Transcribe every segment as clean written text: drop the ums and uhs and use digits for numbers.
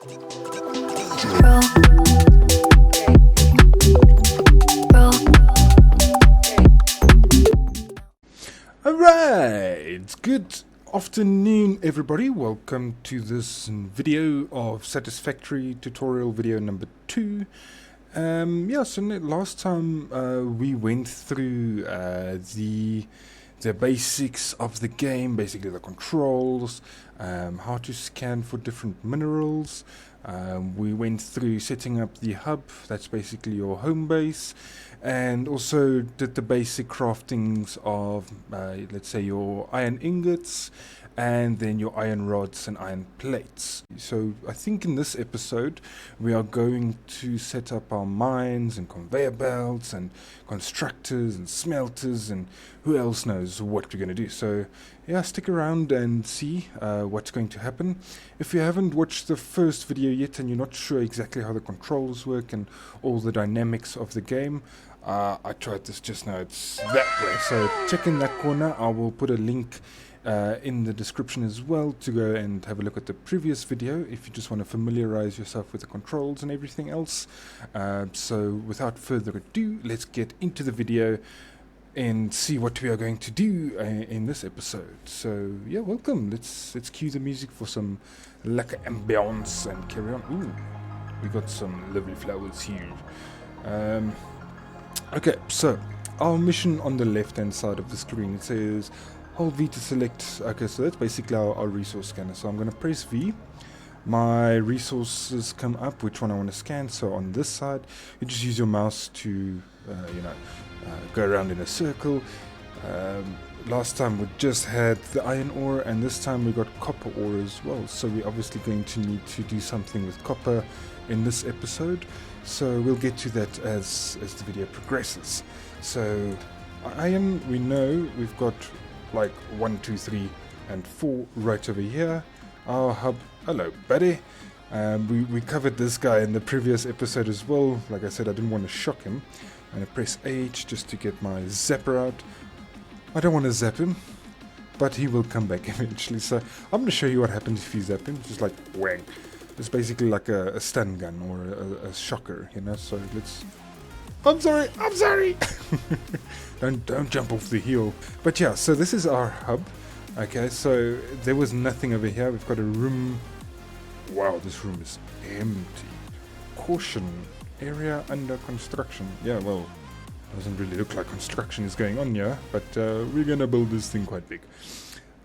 Alright, good afternoon everybody, welcome to this video of Satisfactory tutorial video number 2. Last time we went through the basics of the game, basically the controls, how to scan for different minerals. We went through setting up the hub, that's basically your home base, and also did the basic craftings of, let's say, your iron ingots, and then your iron rods and iron plates. So I think in this episode we are going to set up our mines and conveyor belts and constructors and smelters and who else knows what we're going to do. So yeah, stick around and see what's going to happen. If you haven't watched the first video yet and you're not sure exactly how the controls work and all the dynamics of the game, I tried this just now, it's that way. So check in that corner, I will put a link in the description as well to go and have a look at the previous video if you just want to familiarize yourself with the controls and everything else. So without further ado, let's get into the video and see what we are going to do in this episode. So yeah, welcome. Let's cue the music for some lekker ambiance and carry on. Ooh, we got some lovely flowers here. Okay, so our mission on the left hand side of the screen, it says hold V to select. Okay, so that's basically our resource scanner. So I'm going to press V. My resources come up, which one I want to scan. So on this side, you just use your mouse to, go around in a circle. Last time we just had the iron ore, and this time we got copper ore as well. So we're obviously going to need to do something with copper in this episode. So we'll get to that as the video progresses. So iron, we know we've got like 1, 2, 3 and 4 right over here. Our hub, hello buddy. We covered this guy in the previous episode as well. Like I said, I didn't want to shock him. I'm going to press H just to get my zapper out. I don't want to zap him, but he will come back eventually. So I'm going to show you what happens if you zap him. Just like whang. It's basically like a stun gun or a shocker, you know. So let's... I'm sorry. Don't jump off the hill. But yeah, so this is our hub. Okay, so there was nothing over here. We've got a room. Wow, this room is empty. Caution, area under construction. Yeah, well, doesn't really look like construction is going on here, but we're gonna build this thing quite big.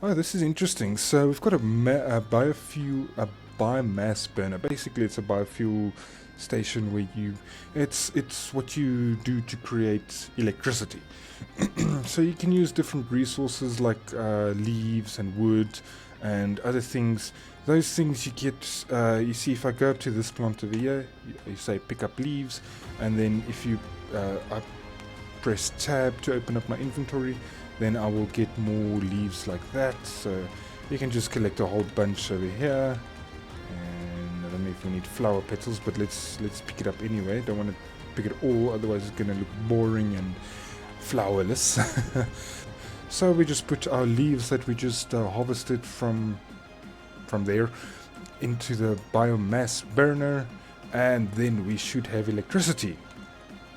Oh, this is interesting. So we've got a biomass burner. Basically, it's a biofuel station where it's what you do to create electricity. So you can use different resources like leaves and wood and other things. Those things you get, you see, if I go up to this plant over here, you say pick up leaves, and then if you I press tab to open up my inventory, then I will get more leaves like that. So you can just collect a whole bunch over here. And I don't know if we need flower petals, but let's pick it up anyway. Don't want to pick it all, otherwise it's gonna look boring and flowerless. So we just put our leaves that we just harvested from there into the biomass burner, and then we should have electricity.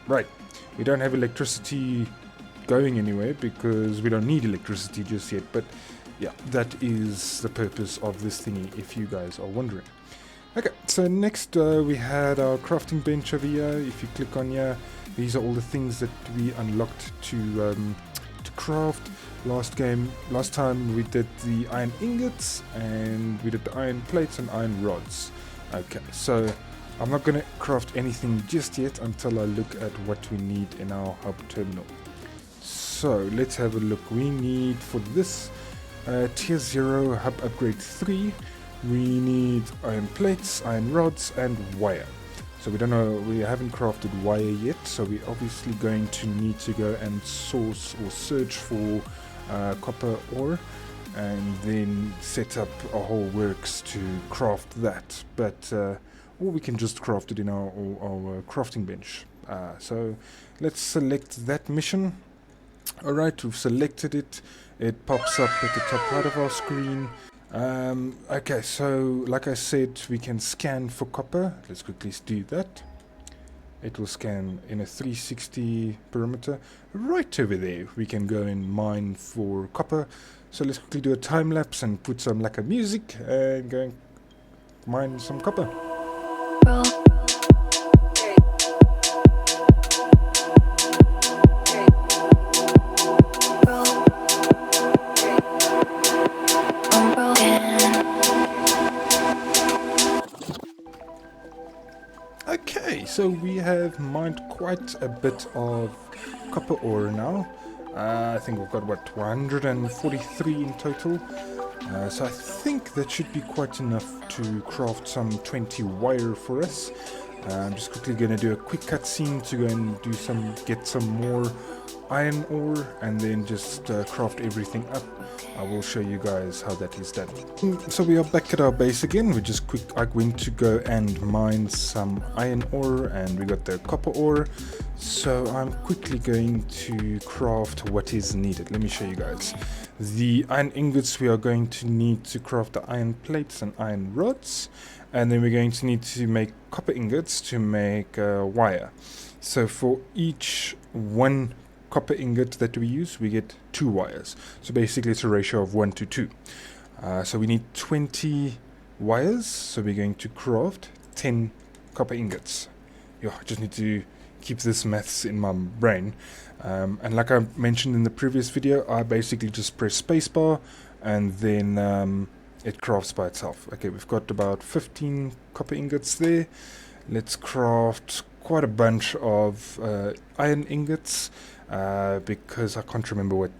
Right, we don't have electricity going anywhere because we don't need electricity just yet, but yeah, that is the purpose of this thingy, if you guys are wondering. Okay, so next we had our crafting bench over here. If you click on here, these are all the things that we unlocked to craft. Last time we did the iron ingots, and we did the iron plates and iron rods. Okay, so I'm not going to craft anything just yet until I look at what we need in our hub terminal. So let's have a look. We need for this tier 0 hub upgrade 3, we need iron plates, iron rods and wire. So we haven't crafted wire yet, so we're obviously going to need to go and source or search for copper ore, and then set up a whole works to craft that. But or we can just craft it in our crafting bench. So let's select that mission. Alright, we've selected it. It pops up at the top right of our screen. Okay, so like I said, we can scan for copper. Let's quickly do that. It will scan in a 360 perimeter. Right over there, we can go and mine for copper. So let's quickly do a time lapse and put some lacquer music and go and mine some copper. Okay, so we have mined quite a bit of copper ore now. I think we've got, what, 143 in total. So I think that should be quite enough to craft some 20 wire for us. I'm just quickly going to do a quick cutscene to go and get some more iron ore and then just craft everything up. I will show you guys how that is done. So we are back at our base again. I went to go and mine some iron ore and we got the copper ore. So I'm quickly going to craft what is needed. Let me show you guys. The iron ingots we are going to need to craft the iron plates and iron rods. And then we're going to need to make copper ingots to make wire. So for each one copper ingot that we use, we get 2 wires. So basically it's a ratio of 1 to 2. So we need 20 wires. So we're going to craft 10 copper ingots. I just need to keep this maths in my brain. And like I mentioned in the previous video, I basically just press spacebar and then it crafts by itself. Okay, we've got about 15 copper ingots there. Let's craft quite a bunch of iron ingots because I can't remember what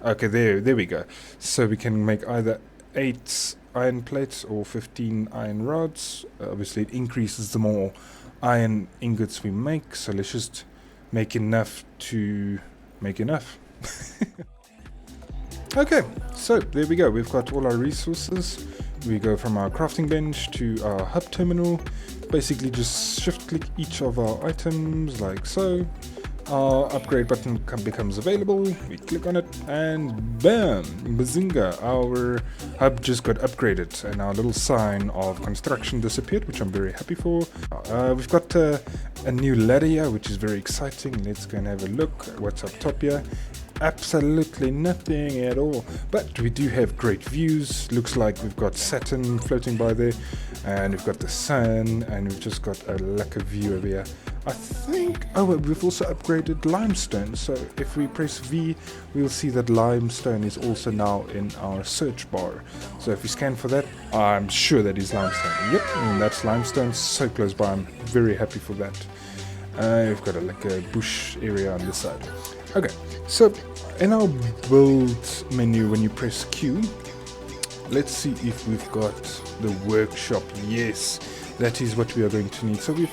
okay, there we go. So we can make either 8 iron plates or 15 iron rods. Obviously it increases the more iron ingots we make, so let's just make enough to make enough. Okay, so there we go. We've got all our resources. We go from our crafting bench to our hub terminal. Basically just shift click each of our items like so. Our upgrade button becomes available. We click on it and bam, bazinga, our hub just got upgraded and our little sign of construction disappeared, which I'm very happy for. We've got a new ladder here, which is very exciting. Let's go and have a look at what's up top here. Absolutely nothing at all, but we do have great views. Looks like we've got Saturn floating by there, and we've got the sun, and we've just got a lacquer view over here. I think, we've also upgraded limestone, so if we press V, we'll see that limestone is also now in our search bar. So if we scan for that, I'm sure that is limestone. Yep, and that's limestone, so close by. I'm very happy for that. We've got a bush area on this side. Okay, so in our build menu, when you press Q, let's see if we've got the workshop. Yes, that is what we are going to need. So we've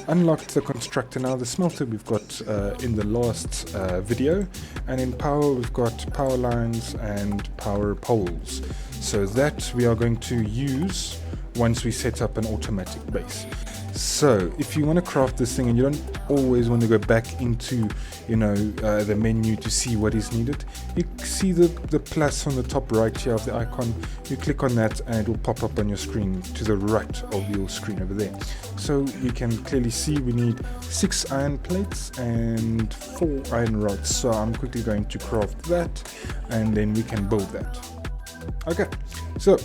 unlocked the constructor now. The smelter we've got in the last video, and in power we've got power lines and power poles. So that we are going to use once we set up an automatic base. So if you want to craft this thing and you don't always want to go back into the menu to see what is needed, you see the plus on the top right here of the icon. You click on that and it will pop up on your screen to the right of your screen over there. So you can clearly see we need 6 iron plates and 4 iron rods. So I'm quickly going to craft that and then we can build that. Okay, so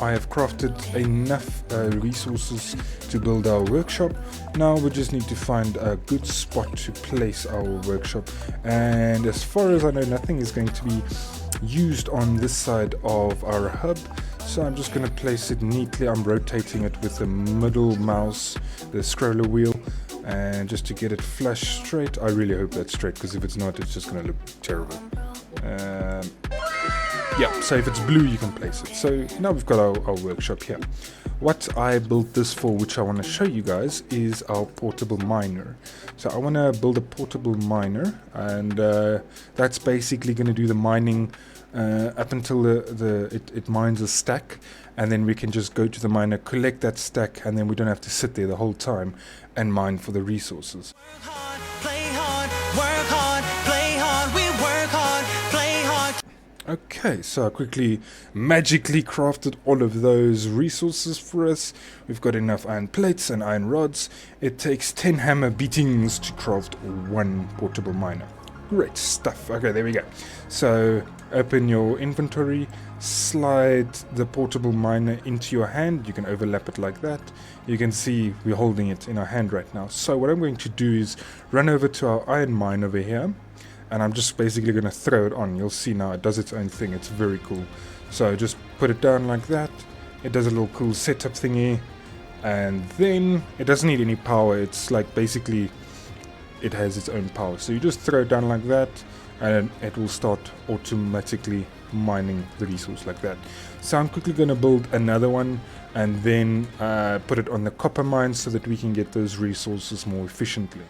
I have crafted enough resources to build our workshop. Now we just need to find a good spot to place our workshop, and as far as I know, nothing is going to be used on this side of our hub, so I'm just going to place it neatly. I'm rotating it with the middle mouse, the scroller wheel, and just to get it flush straight. I really hope that's straight, because if it's not, it's just going to look terrible. Yeah, so if it's blue, you can place it. So now we've got our workshop here. What I built this for, which I want to show you guys, is our portable miner. So I want to build a portable miner, and that's basically going to do the mining up until it mines a stack, and then we can just go to the miner, collect that stack, and then we don't have to sit there the whole time and mine for the resources. Work hard, play hard, work hard, play hard, we work hard, play hard. Okay, so I quickly magically crafted all of those resources for us. We've got enough iron plates and iron rods. It takes 10 hammer beatings to craft one portable miner. Great stuff. Okay, there we go. So open your inventory, slide the portable miner into your hand. You can overlap it like that. You can see we're holding it in our hand right now. So what I'm going to do is run over to our iron mine over here. And I'm just basically going to throw it on. You'll see now it does its own thing. It's very cool. So just put it down like that. It does a little cool setup thingy. And then it doesn't need any power. It's like basically it has its own power. So you just throw it down like that. And it will start automatically mining the resource like that. So I'm quickly going to build another one. And then put it on the copper mine so that we can get those resources more efficiently.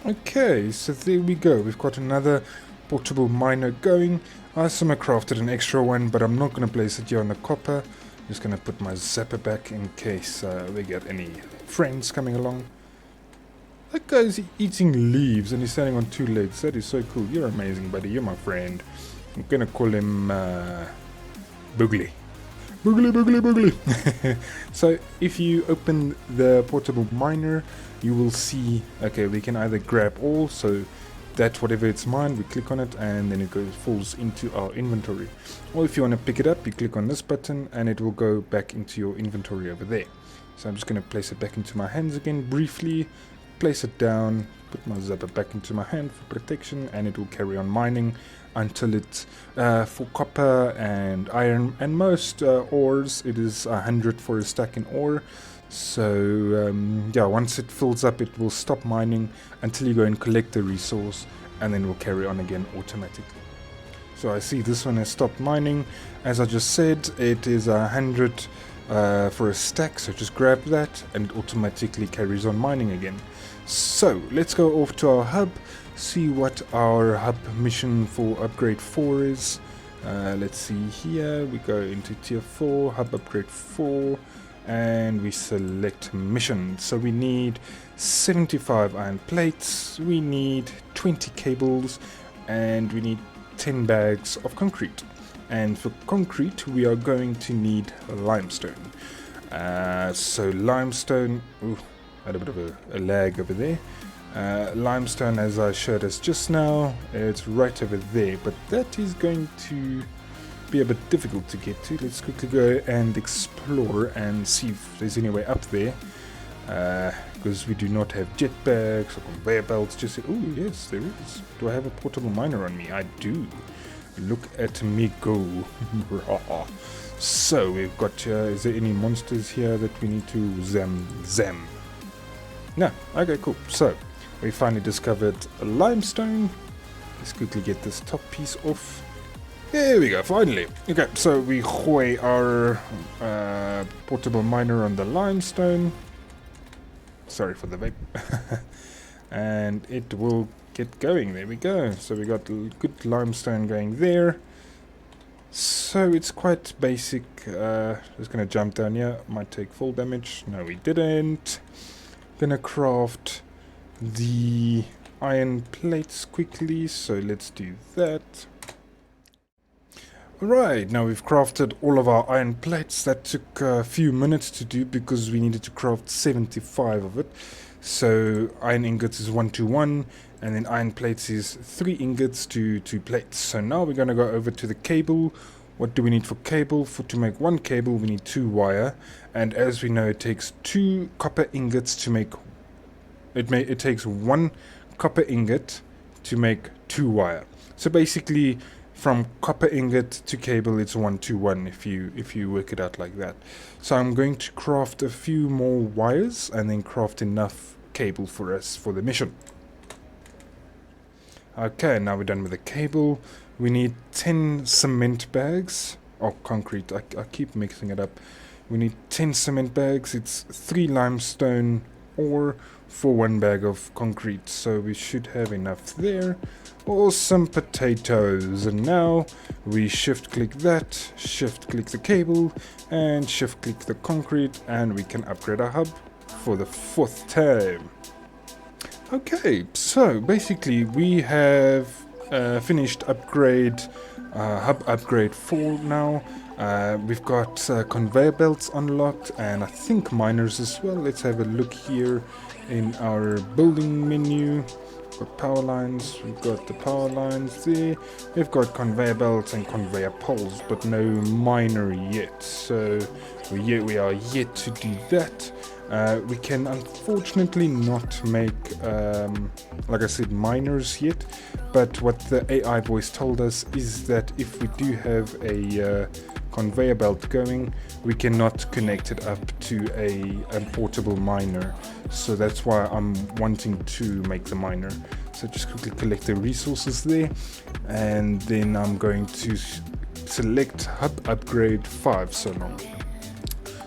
Okay, so there we go. We've got another portable miner going. I assume crafted an extra one, but I'm not going to place it here on the copper. I'm just going to put my zapper back in case we get any friends coming along. That guy's eating leaves and he's standing on 2 legs. That is so cool. You're amazing, buddy. You're my friend. I'm going to call him Boogly. Boogly, boogly, boogly. So if you open the portable miner, you will see, okay, we can either grab all, so that whatever it's mine, we click on it and then it falls into our inventory. Or if you want to pick it up, you click on this button and it will go back into your inventory over there. So I'm just going to place it back into my hands again briefly, place it down, put my zapper back into my hand for protection, and it will carry on mining until it's for copper and iron and most ores it is 100 for a stack in ore. So yeah, once it fills up it will stop mining until you go and collect the resource, and then it will carry on again automatically. So I see this one has stopped mining. As I just said, it is 100 for a stack, so just grab that and it automatically carries on mining again. So let's go off to our hub, see what our hub mission for upgrade 4 is. Let's see here, we go into tier 4, hub upgrade 4, and we select mission. So we need 75 iron plates, we need 20 cables, and we need 10 bags of concrete. And for concrete we are going to need limestone. So limestone, ooh, had a bit of a lag over there. Limestone, as I showed us just now, it's right over there, but that is going to be a bit difficult to get to. Let's quickly go and explore and see if there's any way up there, because we do not have jetpacks or conveyor belts. Just oh yes, there is. Do I have a portable miner on me? I do. Look at me go. So we've got is there any monsters here that we need to zam? No. Okay, cool. So we finally discovered a limestone. Let's quickly get this top piece off. There we go, finally. Okay, so we hoy our portable miner on the limestone. Sorry for the vape. And it will get going. There we go. So we got good limestone going there. So it's quite basic. Just gonna jump down here. Might take full damage. No, we didn't. Gonna craft the iron plates quickly, so let's do that. Right, now we've crafted all of our iron plates. That took a few minutes to do because we needed to craft 75 of it. So iron ingots is 1 to 1, and then iron plates is 3 ingots to 2 plates. So now we're going to go over to the cable. What do we need for cable? To make 1 cable we need 2 wire, and as we know it takes 2 copper ingots to make it takes 1 copper ingot to make 2 wire. So basically from copper ingot to cable it's 1 to 1 if you work it out like that. So I'm going to craft a few more wires and then craft enough cable for us for the mission. Okay, now we're done with the cable. We need 10 cement bags. Oh, concrete. I keep mixing it up. We need 10 cement bags. It's 3 limestone ore for 1 bag of concrete. So we should have enough there. Or some potatoes. And now we shift click that, shift click the cable, and shift click the concrete, and we can upgrade our hub for the 4th time. Okay, so basically we have finished upgrade, hub upgrade 4 now. We've got conveyor belts unlocked, and I think miners as well. Let's have a look here in our building menu. Got power lines, we've got the power lines there. We've got conveyor belts and conveyor poles, but no miner yet. So we are yet to do that. We can unfortunately not make, like I said, miners yet. But what the AI voice told us is that if we do have a conveyor belt going, we cannot connect it up to a portable miner. So that's why I'm wanting to make the miner. So just quickly collect the resources there, and then I'm going to select hub upgrade 5 so long.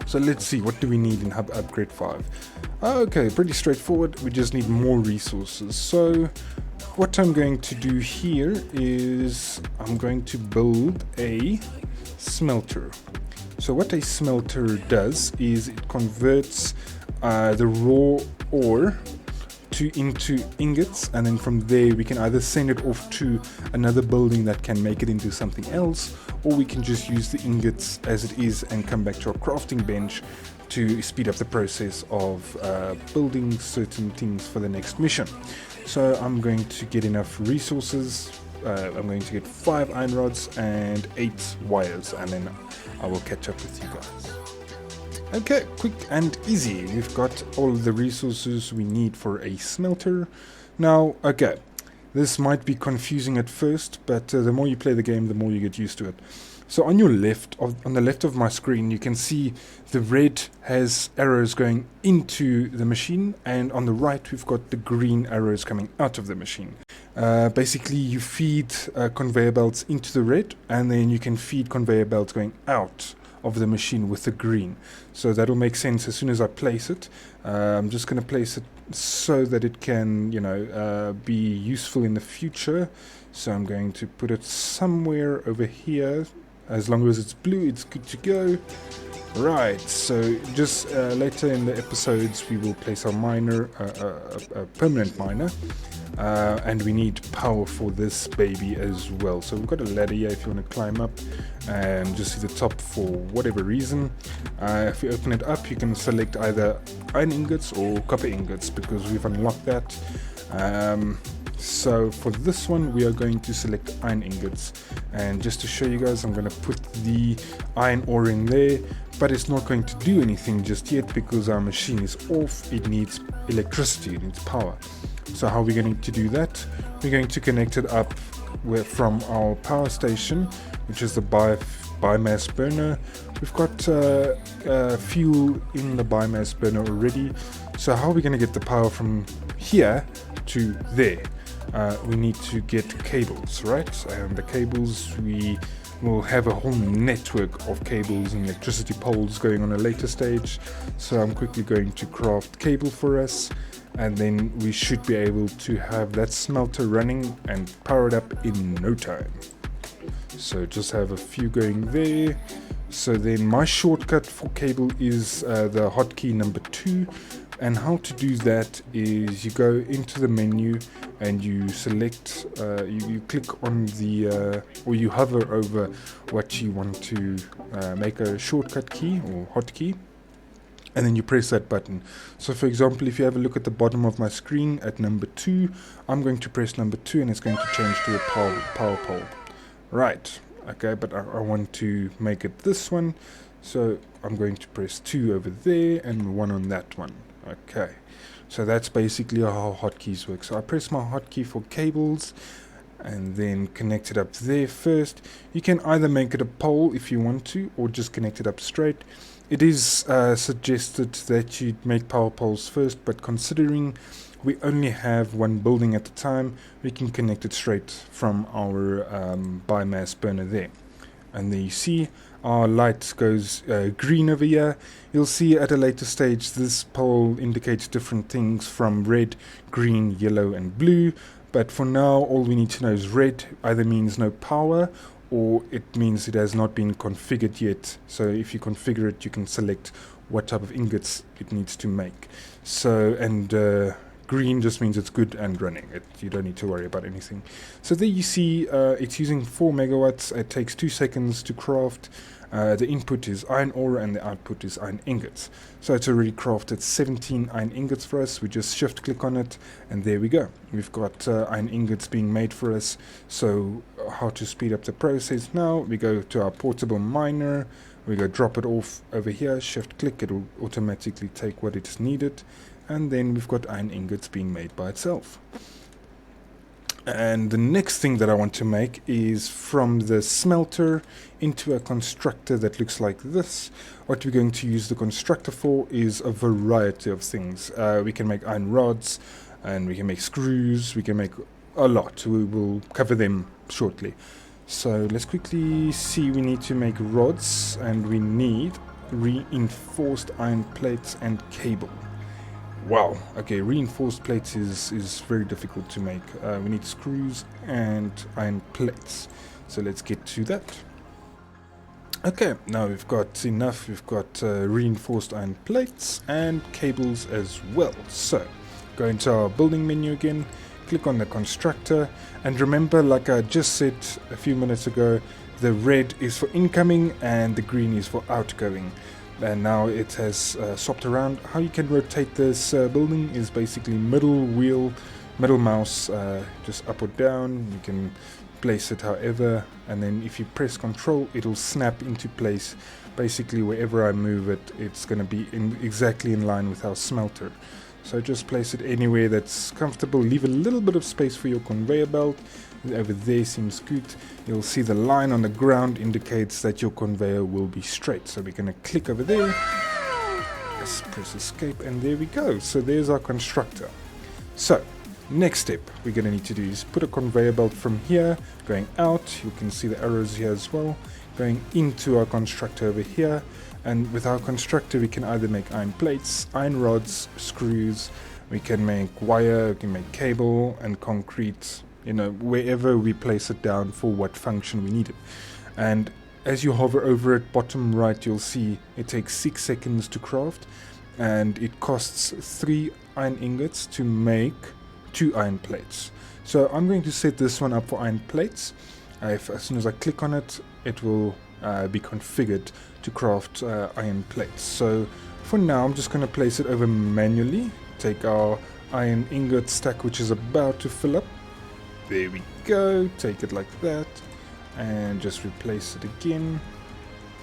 So let's see, what do we need in hub upgrade 5? Okay, pretty straightforward. We just need more resources. So what I'm going to do here is I'm going to build a smelter. So what a smelter does is it converts the raw ore into ingots, and then from there we can either send it off to another building that can make it into something else, or we can just use the ingots as it is and come back to our crafting bench to speed up the process of building certain things for the next mission. So I'm going to get enough resources. I'm going to get 5 iron rods and 8 wires, and then I will catch up with you guys. Okay, quick and easy. We've got all of the resources we need for a smelter. Now, okay, this might be confusing at first, but the more you play the game, the more you get used to it. So on your left, on the left of my screen, you can see the red has arrows going into the machine, and on the right we've got the green arrows coming out of the machine. Basically, you feed conveyor belts into the red, and then you can feed conveyor belts going out of the machine with the green. So that'll make sense as soon as I place it. I'm just going to place it so that it can, be useful in the future. So I'm going to put it somewhere over here. As long as it's blue, it's good to go. Right, so just later in the episodes we will place our miner, a permanent miner. And we need power for this baby as well. So we've got a ladder here if you want to climb up and just see the top for whatever reason. If you open it up, you can select either iron ingots or copper ingots because we've unlocked that. So for this one we are going to select iron ingots, and just to show you guys, I'm going to put the iron ore in there, but it's not going to do anything just yet because our machine is off. It needs electricity, it needs power. So how are we going to do that? We're going to connect it up from our power station, which is the biomass burner. We've got fuel in the biomass burner already. So how are we going to get the power from here to there? We need to get cables, right? And the cables, we will have a whole network of cables and electricity poles going on a later stage. So I'm quickly going to craft cable for us, and then we should be able to have that smelter running and powered up in no time. So just have a few going there. So then my shortcut for cable is the hotkey number 2. And how to do that is you go into the menu and you select, you click on the, or you hover over what you want to make a shortcut key or hotkey, and then you press that button. So for example, if you have a look at the bottom of my screen at number 2, I'm going to press number 2 and it's going to change to a power pole. Right, okay, but I want to make it this one, so I'm going to press 2 over there and 1 on that one. Okay, so that's basically how hotkeys work. So I press my hotkey for cables and then connect it up there first. You can either make it a pole if you want to, or just connect it up straight. It is suggested that you make power poles first, but considering we only have one building at a time, we can connect it straight from our biomass burner there. And there you see our light goes green over here. You'll see at a later stage this pole indicates different things from red, green, yellow and blue, but for now all we need to know is red either means no power or it means it has not been configured yet. So if you configure it, you can select what type of ingots it needs to make. So, and green just means it's good and running. You don't need to worry about anything. So there you see it's using 4 megawatts. It takes 2 seconds to craft. The input is iron ore and the output is iron ingots. So it's already crafted 17 iron ingots for us. We just shift click on it and there we go. We've got iron ingots being made for us. So how to speed up the process now? We go to our portable miner. We go drop it off over here, shift click, it will automatically take what it is needed, and then we've got iron ingots being made by itself. And the next thing that I want to make is from the smelter into a constructor that looks like this. What we're going to use the constructor for is a variety of things. We can make iron rods, and we can make screws, we can make a lot. We will cover them shortly. So let's quickly see. We need to make rods and we need reinforced iron plates and cable. Wow, okay, reinforced plates is very difficult to make. We need screws and iron plates. So let's get to that. Okay, now we've got enough. We've got reinforced iron plates and cables as well. So go into our building menu again. Click on the constructor, and remember, like I just said a few minutes ago, the red is for incoming and the green is for outgoing. And now it has swapped around. How you can rotate this building is basically middle wheel, middle mouse, just up or down. You can place it however, and then if you press control, it'll snap into place. Basically wherever I move it, it's going to be exactly in line with our smelter. So just place it anywhere that's comfortable. Leave a little bit of space for your conveyor belt. Over there seems good. You'll see the line on the ground indicates that your conveyor will be straight. So we're going to click over there. Let's press escape and there we go. So there's our constructor. So next step we're going to need to do is put a conveyor belt from here going out. You can see the arrows here as well. Going into our constructor over here. And with our constructor, we can either make iron plates, iron rods, screws, we can make wire, we can make cable and concrete, you know, wherever we place it down for what function we need it. And as you hover over it, bottom right, you'll see it takes 6 seconds to craft, and it costs 3 iron ingots to make 2 iron plates. So I'm going to set this one up for iron plates. As soon as I click on it, it will be configured to craft iron plates. So for now I'm just going to place it over manually. Take our iron ingot stack, which is about to fill up. There we go. Take it like that and just replace it again.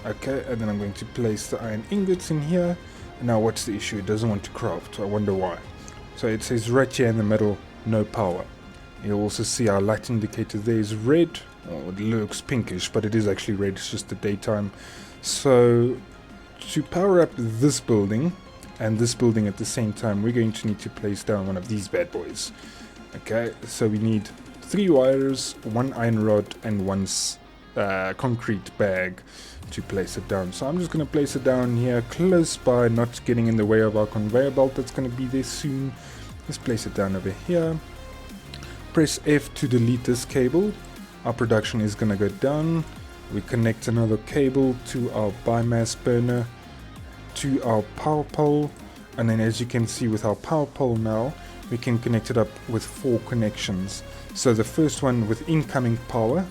Okay, and then I'm going to place the iron ingots in here. And now what's the issue? It doesn't want to craft. I wonder why. So it says right here in the middle, no power. You'll also see our light indicator there is red. Oh, it looks pinkish, but it is actually red. It's just the daytime. So to power up this building and this building at the same time, we're going to need to place down one of these bad boys. Okay, so we need 3 wires, 1 iron rod, and 1 concrete bag to place it down. So I'm just going to place it down here close by, not getting in the way of our conveyor belt that's going to be there soon. Let's place it down over here. Press F to delete this cable. Our production is going to go down. We connect another cable to our biomass burner, to our power pole, and then as you can see with our power pole now, we can connect it up with 4 connections. So the first one with incoming power,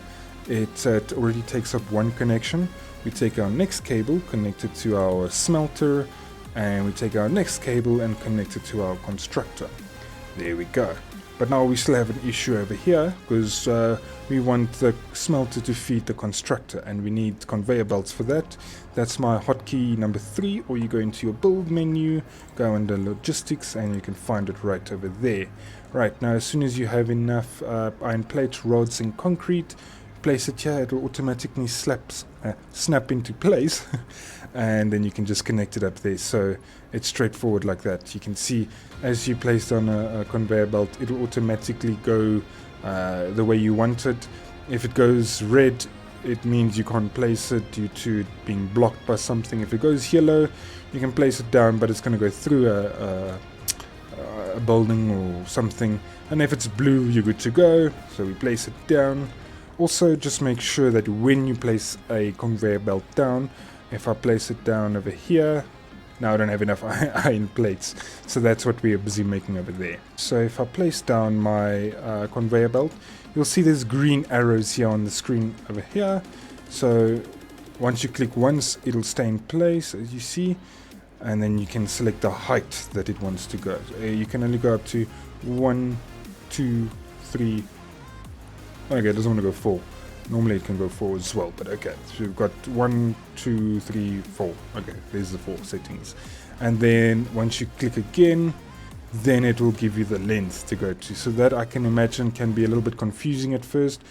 it already takes up 1 connection. We take our next cable, connect it to our smelter, and we take our next cable and connect it to our constructor. There we go. But now we still have an issue over here because we want the smelter to feed the constructor, and we need conveyor belts for that. That's my hotkey number 3, or you go into your build menu, go under logistics, and you can find it right over there. Right, now as soon as you have enough iron plates, rods and concrete, place it here. It will automatically snap into place and then you can just connect it up there. So it's straightforward like that. You can see as you place on a conveyor belt, it will automatically go the way you want it. If it goes red, it means you can't place it due to it being blocked by something. If it goes yellow, you can place it down, but it's going to go through a building or something. And if it's blue, you're good to go. So we place it down. Also, just make sure that when you place a conveyor belt down, if I place it down over here, Now I don't have enough iron plates, so that's what we are busy making over there. So if I place down my conveyor belt, you'll see there's green arrows here on the screen over here. So once you click once, it'll stay in place, as you see, and then you can select the height that it wants to go. You can only go up to 1, 2, 3. Okay, it doesn't want to go 4. Normally it can go 4 as well, but okay. So we've got 1, 2, 3, 4. Okay, there's the 4 settings. And then once you click again, then it will give you the length to go to. So that, I can imagine, can be a little bit confusing at first.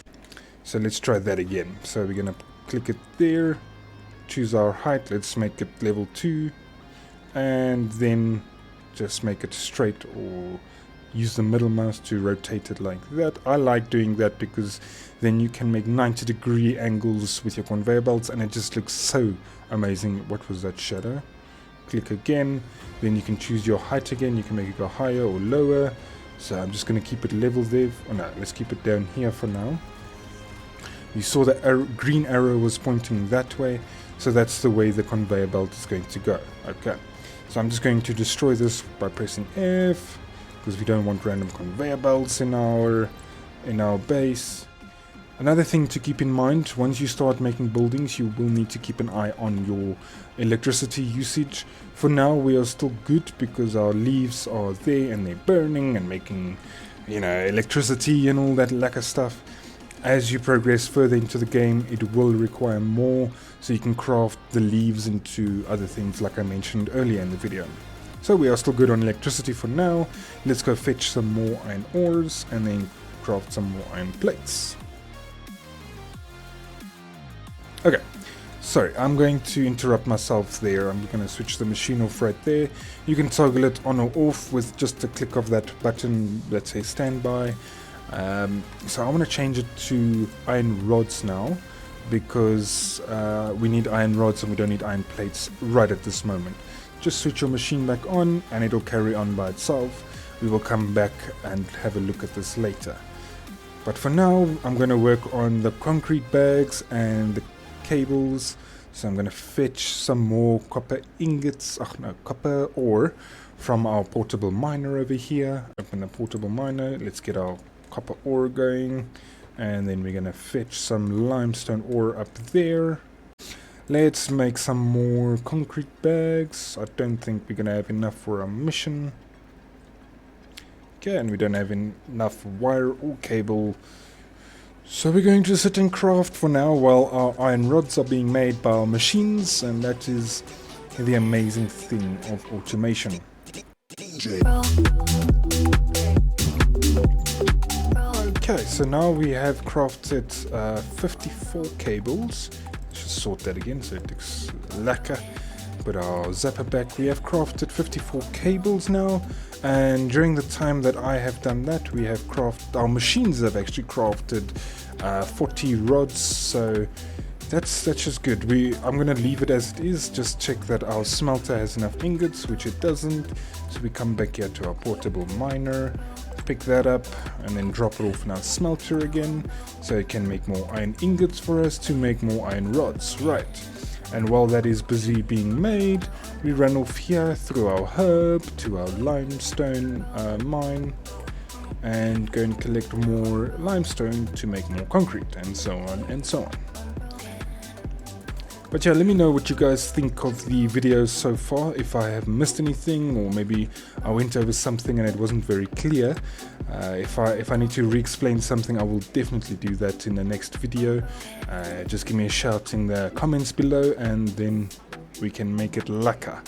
So let's try that again. So we're going to click it there, choose our height, let's make it level 2, and then just make it straight, or use the middle mouse to rotate it like that. I like doing that because then you can make 90-degree angles with your conveyor belts, and it just looks so amazing. What was that shadow? Click again, then you can choose your height again. You can make it go higher or lower. So I'm just going to keep it level there. Oh no, let's keep it down here for now. You saw the green arrow was pointing that way, so that's the way the conveyor belt is going to go. Okay, so I'm just going to destroy this by pressing F, because we don't want random conveyor belts in our base. Another thing to keep in mind, once you start making buildings, you will need to keep an eye on your electricity usage. For now, we are still good because our leaves are there and they're burning and making, electricity and all that lacquer stuff. As you progress further into the game, it will require more, so you can craft the leaves into other things like I mentioned earlier in the video. So we are still good on electricity for now. Let's go fetch some more iron ores and then craft some more iron plates. Okay, sorry, I'm going to interrupt myself there. I'm going to switch the machine off right there. You can toggle it on or off with just a click of that button that says standby. So I want to change it to iron rods now, because we need iron rods and we don't need iron plates right at this moment. Just switch your machine back on and it'll carry on by itself. We will come back and have a look at this later. But for now, I'm going to work on the concrete bags and the cables. So I'm going to fetch some more copper ingots, copper ore from our portable miner over here. Open the portable miner. Let's get our copper ore going, and then we're going to fetch some limestone ore up there. Let's make some more concrete bags. I don't think we're going to have enough for our mission. Okay, and we don't have enough wire or cable, so we're going to sit and craft for now while our iron rods are being made by our machines, and that is the amazing thing of automation. Okay, so now we have crafted 54 cables. Let's just sort that again so it looks lacquer. Put our zapper back. We have crafted 54 cables now, and during the time that I have done that, we have our machines have actually crafted 40 rods, so that's just good. I'm gonna leave it as it is. Just check that our smelter has enough ingots, which it doesn't, so we come back here to our portable miner, pick that up and then drop it off in our smelter again, so it can make more iron ingots for us to make more iron rods, right? And while that is busy being made, we run off here through our herb to our limestone mine and go and collect more limestone to make more concrete, and so on and so on. But yeah, let me know what you guys think of the videos so far, if I have missed anything, or maybe I went over something and it wasn't very clear. If I need to re-explain something, I will definitely do that in the next video. Just give me a shout in the comments below and then we can make it lacquer.